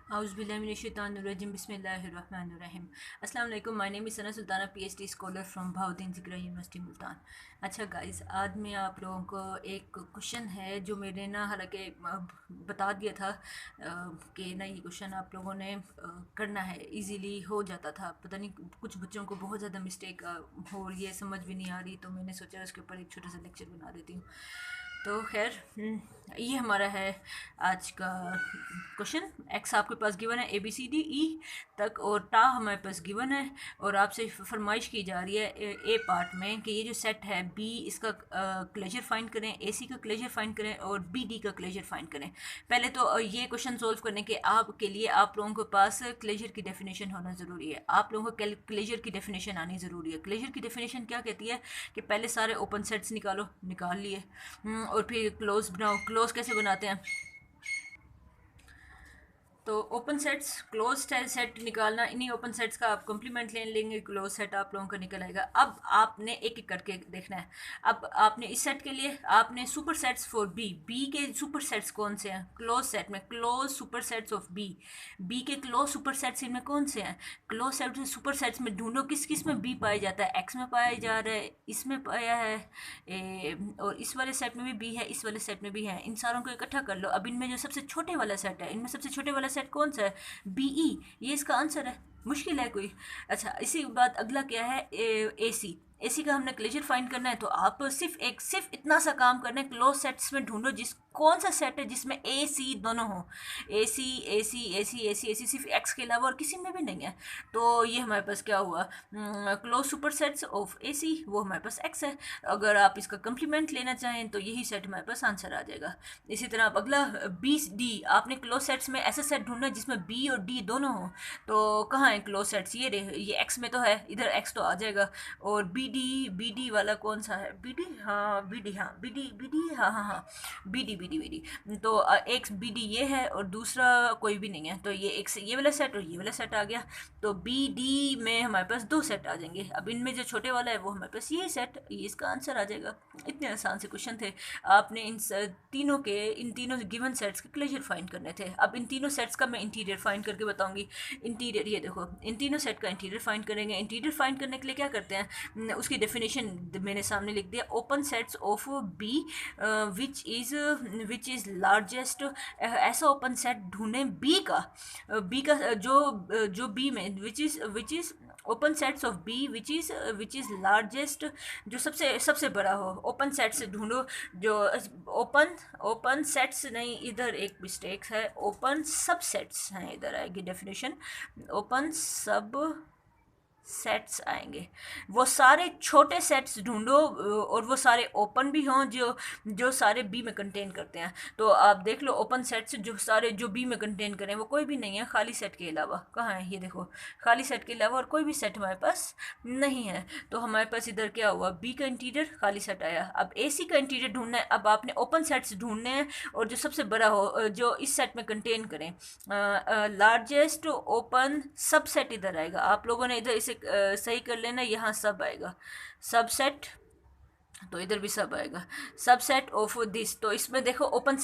Auzubillahiminash-shaytanir-rajim. Bismillahir-rahmanir-rahim. Assalamu alaikum. My name is Sana Sultana, PhD scholar from Bahauddin Zikra University, Multan. अच्छा guys, आज मैं आप लोगों को एक क्वेश्चन है जो मैंने ना हालांकि बता दिया था कि ना ये क्वेश्चन आप लोगों ने करना है, इजीली हो जाता था। पता नहीं कुछ बच्चों को बहुत ज़्यादा मिस्टेक हो रही है, समझ भी नहीं आ रही, तो मैंने सोचा उसके ऊपर एक छोटा सा लेक्चर बना देती हूँ। तो खैर ये हमारा है आज का क्वेश्चन। एक्स आपके पास गिवन है ए बी सी डी ई तक, और टा हमारे पास गिवन है, और आपसे फरमाइश की जा रही है ए पार्ट में कि ये जो सेट है बी, इसका क्लेजर फाइंड करें, ए सी का क्लेजर फाइंड करें और बी डी का क्लेजर फाइंड करें। पहले तो ये क्वेश्चन सोल्व करने के आपके लिए आप लोगों के पास क्लेजर की डेफिनेशन होना ज़रूरी है। आप लोगों को क्लेजर की डेफिनेशन आनी ज़रूरी है। क्लेजर की डेफिनेशन क्या कहती है कि पहले सारे ओपन सेट्स निकाल लिए, और फिर क्लोज बनाओ। क्लोज कैसे बनाते हैं? तो ओपन सेट्स, क्लोज सेट निकालना, इन्हीं ओपन सेट्स का आप कॉम्प्लीमेंट ले लेंगे, क्लोज सेट आप लोगों का निकल आएगा। अब आपने एक एक करके देखना है। अब आपने इस सेट के लिए आपने super sets for B, B के सुपर सेट्स कौन से हैं? क्लोज सेट में close super sets of B, B के क्लोज सुपर सेट्स इनमें कौन से हैं? क्लोज सेट सुपर सेट्स में ढूंढो किस किस में बी पाया जाता है। एक्स में पाया जा रहा है, इसमें पाया है, और इस वाले सेट में भी बी है, इस वाले सेट में भी है। इन सारों को इकट्ठा कर लो। अब इनमें जो सबसे छोटे वाला सेट है, इनमें सबसे छोटे वाला सेट कौन सा है? बीई। ये इसका आंसर है। मुश्किल है कोई? अच्छा, इसी के बाद अगला क्या है? ए सी। ए सी का हमने क्लेजर फाइंड करना है, तो आप सिर्फ इतना सा काम करना है, क्लोज सेट्स में ढूंढो जिस कौन सा सेट है जिसमें ए सी दोनों हो। ए सी ए सी ए सी ए सी ए सी सिर्फ एक्स के अलावा और किसी में भी नहीं है। तो ये हमारे पास क्या हुआ? क्लोज सुपर सेट्स ऑफ ए सी, वो हमारे पास एक्स है। अगर आप इसका कम्प्लीमेंट लेना चाहें तो यही सेट हमारे पास आंसर आ जाएगा। इसी तरह आप अगला बी डी, आपने क्लोज सेट्स में ऐसा सेट ढूंढना है जिसमें बी और डी दोनों हो। तो कहाँ है क्लोज सेट्स? ये एक्स में तो है, इधर एक्स तो आ जाएगा। और बी डी वाला कौन सा है? बी डी, हाँ बी डी, हाँ बी डी, हाँ हाँ हाँ बी डी। तो एक बी डी ये है और दूसरा कोई भी नहीं है, तो ये एक से ये वाला सेट और ये वाला सेट आ गया। तो बी डी में हमारे पास दो सेट आ जाएंगे। अब इनमें जो छोटे वाला है वो हमारे पास ये सेट, ये इसका आंसर आ जाएगा। इतने आसान से क्वेश्चन थे। आपने इन तीनों गिवन सेट्स के क्लेजर फाइंड करने थे। अब इन तीनों सेट्स का मैं इंटीरियर फाइंड करके बताऊंगी। इंटीरियर, ये देखो, इन तीनों सेट का इंटीरियर फाइंड करेंगे। इंटीरियर फाइंड करने के लिए क्या करते हैं? उसकी डेफिनेशन मैंने सामने लिख दिया। Open sets of B which is largest. ऐसा ओपन सेट ढूंढें बी का जो बी में which is open sets of B which is largest, जो सबसे बड़ा हो। ओपन सेट से ढूंढो जो ओपन सेट्स नहीं, इधर एक मिस्टेक है, ओपन सब सेट्स हैं, इधर आएगी डेफिनेशन। ओपन सब सेट्स आएंगे, वो सारे छोटे सेट्स ढूंढो और वो सारे ओपन भी हों जो सारे बी में कंटेन करते हैं। तो आप देख लो ओपन सेट्स जो बी में कंटेन करें वो कोई भी नहीं है खाली सेट के अलावा। कहाँ है? ये देखो, खाली सेट के अलावा और कोई भी सेट हमारे पास नहीं है। तो हमारे पास इधर क्या हुआ? बी का इंटीरियर खाली सेट आया। अब ए सी का इंटीरियर ढूंढना है। अब आपने ओपन सेट्स ढूंढने हैं और जो सबसे बड़ा हो, जो इस सेट में कंटेन करें। लार्जेस्ट ओपन सब सेट इधर आएगा। आप लोगों ने इधर इसे सही कर लेना, यहाँ सब आएगा, सबसेट, तो इधर भी सब आएगा, सबसेट ऑफ दिस। तो इसमें देखो ओपन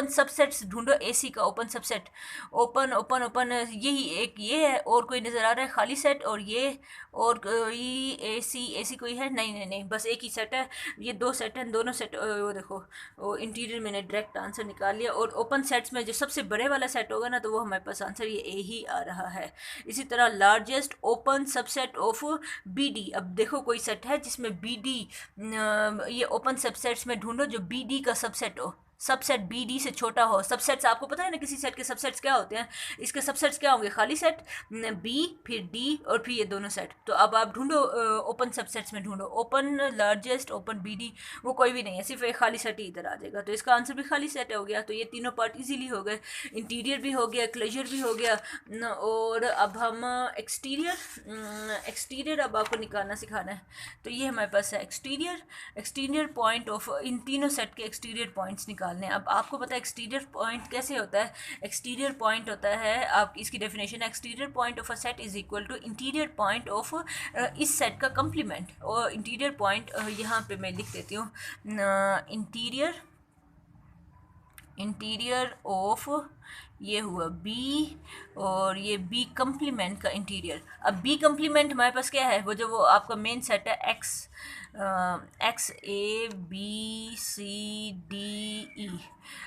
सबसेट्स ढूंढो। एसी का ओपन सबसेट, ओपन यही एक ये है, और कोई नज़र आ रहा है खाली सेट? और ये और कोई एसी कोई है? नहीं, बस एक ही सेट है। ये दो सेट हैं, दोनों सेट वो देखो, वो इंटीरियर मैंने डायरेक्ट आंसर निकाल लिया। और ओपन सेट्स में जो सबसे बड़े वाला सेट होगा ना, तो वो हमारे पास आंसर ये ए ही आ रहा है। इसी तरह largest open subset of B D. अब देखो कोई सेट है जिसमें बी डी, ये ओपन सबसेट्स में ढूंढो जो बी डी का सबसेट हो, सबसेट बी डी से छोटा हो। सबसेट्स आपको पता है ना, किसी सेट के सबसेट्स क्या होते हैं? इसके सबसेट्स क्या होंगे? खाली सेट, बी, फिर डी, और फिर ये दोनों सेट। तो अब आप ढूंढो ओपन सबसेट्स में ढूंढो, open largest open B D, वो कोई भी नहीं है, सिर्फ एक खाली सेट ही इधर आ जाएगा। तो इसका आंसर भी खाली सेट हो गया। तो ये तीनों पार्ट इजीली हो गए, इंटीरियर भी हो गया, क्लेजर भी हो गया। और अब हम एक्सटीरियर अब आपको निकालना सिखाना है। तो ये हमारे पास है एक्सटीरियर पॉइंट ऑफ, इन तीनों सेट के एक्सटीरियर पॉइंट्स निकालने। अब आपको पता है एक्सटीरियर पॉइंट कैसे होता है? एक्सटीरियर पॉइंट होता है, आप इसकी definition, exterior point of a set is equal to interior point of इस सेट का कंप्लीमेंट। और इंटीरियर पॉइंट यहाँ पे मैं लिख देती हूँ, इंटीरियर इंटीरियर ऑफ, ये हुआ बी, और ये बी कम्प्लीमेंट का इंटीरियर। अब बी कम्प्लीमेंट हमारे पास क्या है, वो आपका मेन सेट है X, X A B C D E.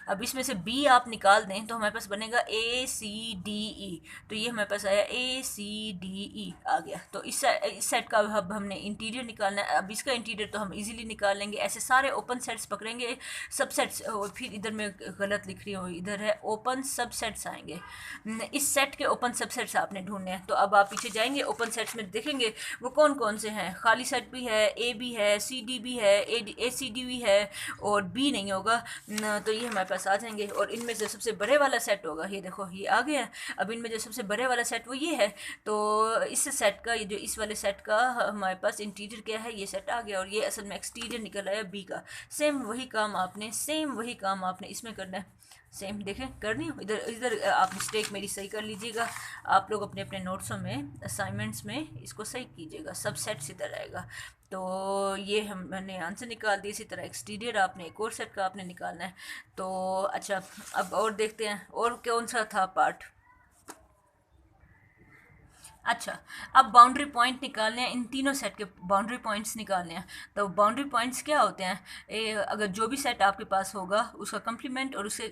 अब इसमें से बी आप निकाल दें तो हमारे पास बनेगा ए सी डी ई। तो ये हमारे पास आया ए सी डी ई आ गया। तो इस सेट का अब हमने इंटीरियर निकालना है। अब इसका इंटीरियर तो हम इजीली निकाल लेंगे। ऐसे सारे ओपन सेट्स पकड़ेंगे, सब सेट्स, और फिर इधर मैं गलत लिख रही हूँ, इधर है ओपन सब सेट्स आएंगे। इस सेट के ओपन सब सेट्स आपने ढूंढने हैं। तो अब आप पीछे जाएंगे, ओपन सेट्स में देखेंगे वो कौन कौन से हैं। खाली सेट भी है, ए भी है, सी डी भी है, ए सी डी भी है, और बी नहीं होगा। तो ये हमारे पास आ जाएंगे। और इनमें से सबसे बड़े वाला सेट होगा, ये देखो ये आ गया। अब इनमें जो सबसे बड़े वाला सेट वो ये है। तो इस सेट का, ये जो इस वाले सेट का हमारे पास इंटीरियर क्या है, ये सेट आ गया। और ये असल में एक्सटीरियर निकल आया बी का। सेम वही काम आपने इसमें करना है। सेम देखें, करनी हो इधर इधर आप मिस्टेक मेरी सही कर लीजिएगा। आप लोग अपने अपने नोट्सों में, असाइनमेंट्स में इसको सही कीजिएगा। सब सेट्स इधर आएगा। तो ये हमने आंसर निकाल दिया। इसी तरह एक्सटीरियर आपने एक और सेट का आपने निकालना है। तो अच्छा, अब और देखते हैं और कौन सा था पार्ट। अच्छा, अब बाउंड्री पॉइंट निकालने हैं, इन तीनों सेट के बाउंड्री पॉइंट्स निकालने हैं। तो बाउंड्री पॉइंट्स क्या होते हैं, अगर जो भी सेट आपके पास होगा उसका कंप्लीमेंट और उसके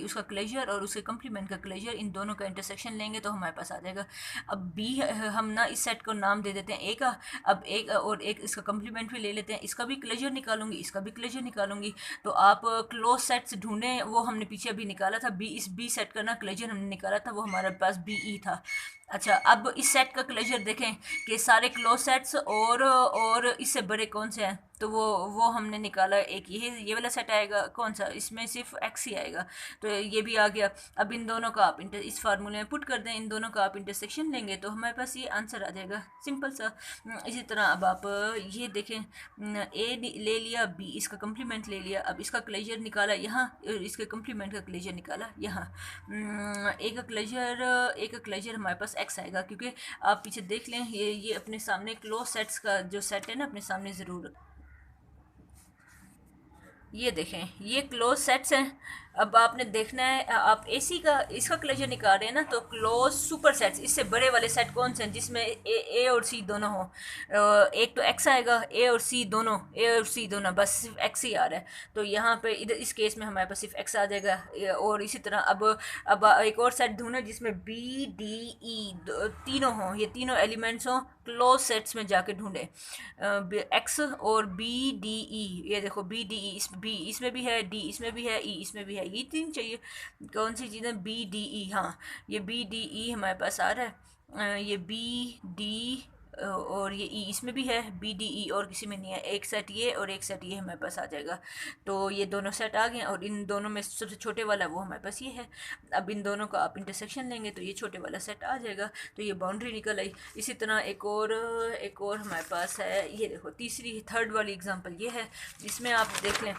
उसका क्लेजर और उसके कंप्लीमेंट का क्लेजर, इन दोनों का इंटरसेक्शन लेंगे तो हमारे पास आ जाएगा। अब बी हम ना इस सेट को नाम दे देते हैं ए का। अब एक और एक इसका कंप्लीमेंट भी ले लेते हैं, इसका भी क्लेजर निकालूंगी, इसका भी क्लेजर निकालूंगी। तो आप क्लोज सेट्स ढूंढें, वो हमने पीछे अभी निकाला था बी, इस बी सेट का ना क्लेजर हमने निकाला था, वो हमारे पास बी ई था। अच्छा, अब इस सेट का क्लोजर देखें कि सारे क्लोज सेट्स और इससे बड़े कौन से हैं। तो वो हमने निकाला, एक ये वाला सेट आएगा, कौन सा, इसमें सिर्फ एक्स ही आएगा। तो ये भी आ गया। अब इन दोनों का आप इस फार्मूले में पुट कर दें, इन दोनों का आप इंटरसेक्शन लेंगे तो हमारे पास ये आंसर आ जाएगा, सिंपल सा। इसी तरह अब आप ये देखें, ए ले लिया, बी इसका कम्प्लीमेंट ले लिया। अब इसका क्लेजर निकाला यहाँ, इसके कम्प्लीमेंट का क्लेजर निकाला यहाँ। एक का क्लेजर हमारे पास एक्स आएगा, क्योंकि आप पीछे देख लें, ये अपने सामने क्लोज सेट्स का जो सेट है ना, अपने सामने ज़रूर, ये देखें ये क्लोज सेट्स हैं। अब आपने देखना है, आप एसी का इसका क्लोजर निकाल रहे हैं ना, तो क्लोज सुपर सेट्स, इससे बड़े वाले सेट कौन से हैं जिसमें ए और सी दोनों हो। एक तो एक्स आएगा, ए और सी दोनों, बस सिर्फ एक्स ही आ रहा है। तो यहाँ पे इधर इस केस में हमारे पास सिर्फ एक्स आ जाएगा। और इसी तरह अब एक और सेट ढूंढे जिसमें बी डी ई तीनों हों, ये तीनों एलिमेंट्स हों, क्लोज सेट्स में जाके ढूंढे एक्स और बी डी ई। ये देखो बी डी ई, बी इसमें भी है, डी इसमें भी है, ई इसमें भी है, ये तीन चाहिए। कौन सी चीज़ें, बी डी ई, हाँ ये बी डी ई हमारे पास आ रहा है। ये बी डी और ये ई इसमें भी है, बी डी ई और किसी में नहीं है। एक सेट ये और एक सेट ये हमारे पास आ जाएगा। तो ये दोनों सेट आ गए, और इन दोनों में सबसे छोटे वाला वो हमारे पास ये है। अब इन दोनों का आप इंटरसेक्शन लेंगे तो ये छोटे वाला सेट आ जाएगा। तो ये बाउंड्री निकल आई। इसी तरह एक और हमारे पास है, ये देखो तीसरी थर्ड वाली एग्जांपल ये है। इसमें आप देख लें,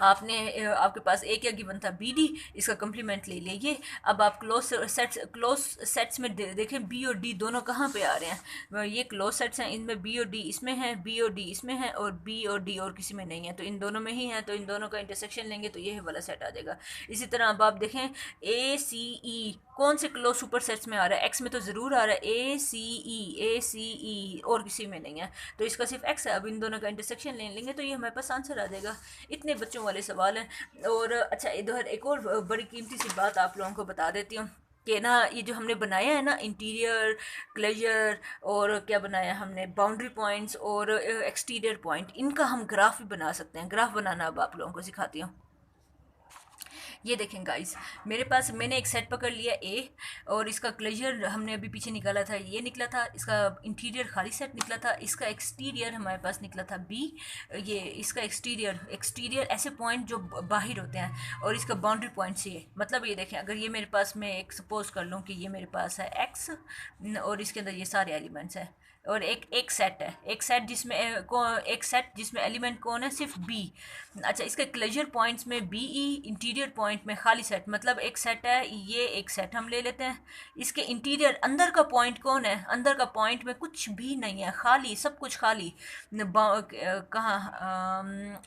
आपके पास ए क्या गिवन था, बी डी, इसका कम्प्लीमेंट ले लिया ये। अब आप क्लोज सेट्स में देखें बी और डी दोनों कहाँ पे आ रहे हैं। ये क्लोज सेट्स हैं, इनमें बी और डी इसमें है, बी और डी इसमें है, और बी और डी और किसी में नहीं है। तो इन दोनों में ही है, तो इन दोनों का इंटरसेक्शन लेंगे तो ये वाला सेट आ जाएगा। इसी तरह अब आप देखें ए सी ई कौन से क्लोज सुपर सेट्स में आ रहा है, एक्स में तो ज़रूर आ रहा है, ए सी ई और किसी में नहीं है। तो इसका सिर्फ एक्स है। अब इन दोनों का इंटरसेक्शन ले लेंगे तो ये हमारे पास आंसर आ जाएगा। इतने बच्चों वाले सवाल हैं। और अच्छा, इधर एक और बड़ी कीमती सी बात आप लोगों को बता देती हूँ कि ना, ये जो हमने बनाया है ना इंटीरियर, क्लेजर, और क्या बनाया हमने, बाउंड्री पॉइंट्स और एक्सटीरियर पॉइंट, इनका हम ग्राफ भी बना सकते हैं। ग्राफ बनाना अब आप लोगों को सिखाती हूँ। ये देखें गाइस, मेरे पास मैंने एक सेट पकड़ लिया ए, और इसका क्लेजर हमने अभी पीछे निकाला था, ये निकला था। इसका इंटीरियर खाली सेट निकला था। इसका एक्सटीरियर हमारे पास निकला था बी। ये इसका एक्सटीरियर ऐसे पॉइंट जो बाहर होते हैं, और इसका बाउंड्री पॉइंट से ये मतलब, ये देखें अगर ये मेरे पास, मैं एक सपोज कर लूँ कि ये मेरे पास है एक्स और इसके अंदर ये सारे एलिमेंट्स हैं, और एक सेट है, एक सेट जिसमें एलिमेंट कौन है, सिर्फ बी। अच्छा, इसके क्लोजर पॉइंट्स में बी ई, इंटीरियर पॉइंट में खाली सेट, मतलब एक सेट है, ये एक सेट हम ले लेते हैं। इसके इंटीरियर अंदर का पॉइंट कौन है, अंदर का पॉइंट में कुछ भी नहीं है, खाली, सब कुछ खाली। कहाँ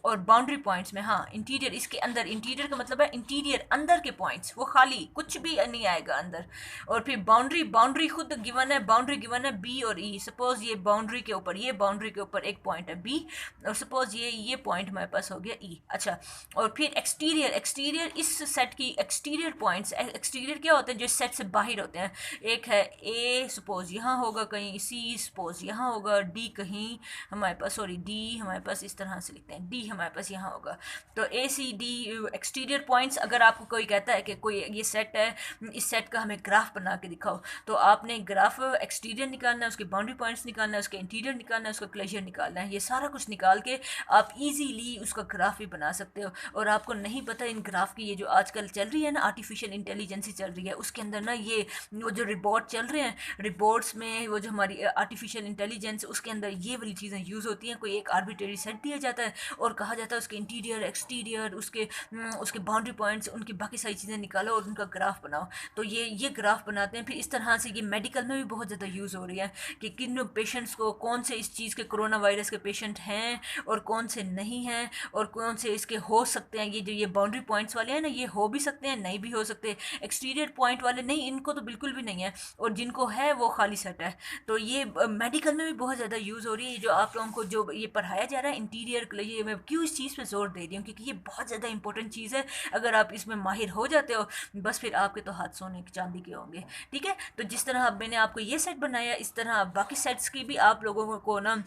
और बाउंड्री पॉइंट्स में, हाँ इंटीरियर, इसके अंदर, इंटीरियर का मतलब है इंटीरियर, अंदर के पॉइंट्स वो खाली, कुछ भी नहीं आएगा अंदर। और फिर बाउंड्री, बाउंड्री खुद गिवन है, बाउंड्री गिवन है बी और ई। सपोज ये बाउंड्री के ऊपर, ये बाउंड्री के ऊपर एक पॉइंट है बी, और सपोज ये पॉइंट हमारे पास हो गया ई। अच्छा, और फिर एक्सटीरियर, एक्सटीरियर इस सेट की एक्सटीरियर पॉइंट्स, एक्सटीरियर क्या होते हैं, जो सेट से बाहर होते हैं। एक है ए, सपोज यहाँ होगा कहीं, सी सपोज यहाँ होगा, डी कहीं हमारे पास, सॉरी डी हमारे पास इस तरह से लिखते हैं, डी हमारे पास यहाँ होगा। तो ए सी डी एक्सटीरियर पॉइंट्स। अगर आपको कोई कहता है कि कोई ये सेट है, इस सेट का हमें ग्राफ बना के दिखाओ, तो आपने ग्राफ एक्सटीरियर निकालना है, उसके बाउंड्री पॉइंट्स निकालना है, उसके इंटीरियर निकालना है, उसका क्लोजर निकालना है। ये सारा कुछ निकाल के आप इजीली उसका ग्राफ भी बना सकते हो। और आपको नहीं पता इन ग्राफ की, ये जो आजकल चल रही है ना आर्टिफिशियल इंटेलिजेंसी चल रही है, उसके अंदर ना ये वो जो रिपोर्ट चल रहे हैं, रिपोर्ट्स में वो जो हमारी आर्टिफिशियल इंटेलिजेंस, उसके अंदर ये वाली चीज़ें यूज़ होती हैं। कोई एक आर्बिट्रेरी सेट दिया जाता है और कहा जाता है उसके इंटीरियर, एक्सटीरियर, उसके बाउंड्री पॉइंट्स, उनकी बाकी सारी चीज़ें निकालो और उनका ग्राफ बनाओ। तो ये ग्राफ बनाते हैं। फिर इस तरह से ये मेडिकल में भी बहुत ज़्यादा यूज़ हो रही है कि किन पेशेंट्स को, कौन से इस चीज़ के कोरोना वायरस के पेशेंट हैं और कौन से नहीं हैं, और कौन से इसके हो सकते हैं। ये जो ये बाउंड्री पॉइंट्स वाले हैं ना, ये हो भी सकते हैं, नहीं भी हो सकते। एक्सटीरियर पॉइंट वाले नहीं, इनको तो बिल्कुल भी नहीं है, और जिनको है वो खाली सेट है। तो ये मेडिकल में भी बहुत ज़्यादा यूज़ हो रही है। जो आप लोगों को जो ये पढ़ाया जा रहा है इंटीरियर के लिए, मैं क्यों इस चीज़ पे जोर दे रही हूँ, क्योंकि ये बहुत ज़्यादा इंपॉर्टेंट चीज़ है। अगर आप इसमें माहिर हो जाते हो, बस फिर आपके तो हाथ सोने की चांदी के होंगे। ठीक है, तो जिस तरह अब मैंने आपको ये सेट बनाया, इस तरह बाकी सेट्स की भी आप लोगों को ना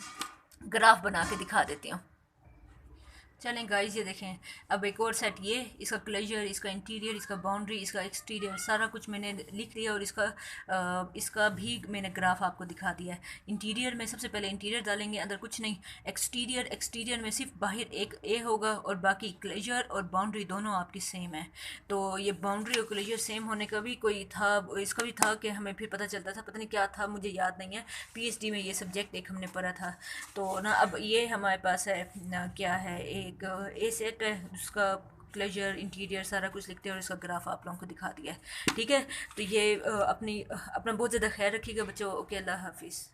ग्राफ बना के दिखा देती हूँ। चलें गाइस, ये देखें, अब एक और सेट, ये इसका क्लोजर, इसका इंटीरियर, इसका बाउंड्री, इसका एक्सटीरियर, सारा कुछ मैंने लिख लिया, और इसका भी मैंने ग्राफ आपको दिखा दिया है। इंटीरियर में सबसे पहले इंटीरियर डालेंगे, अंदर कुछ नहीं। एक्सटीरियर में सिर्फ बाहर एक ए होगा, और बाकी क्लोजर और बाउंड्री दोनों आपकी सेम है। तो ये बाउंड्री और क्लोजर सेम होने का भी कोई था, इसका भी था कि हमें फिर पता चलता था, पता नहीं क्या था, मुझे याद नहीं है। पीएचडी में ये सब्जेक्ट एक हमने पढ़ा था। तो ना अब ये हमारे पास है ना, क्या है, एक ए सेट है, उसका क्लोजर, इंटीरियर सारा कुछ लिखते हैं, और इसका ग्राफ आप लोगों को दिखा दिया है। ठीक है, तो ये अपना बहुत ज़्यादा ख्याल रखिएगा बच्चों। ओके, अल्लाह हाफिज़।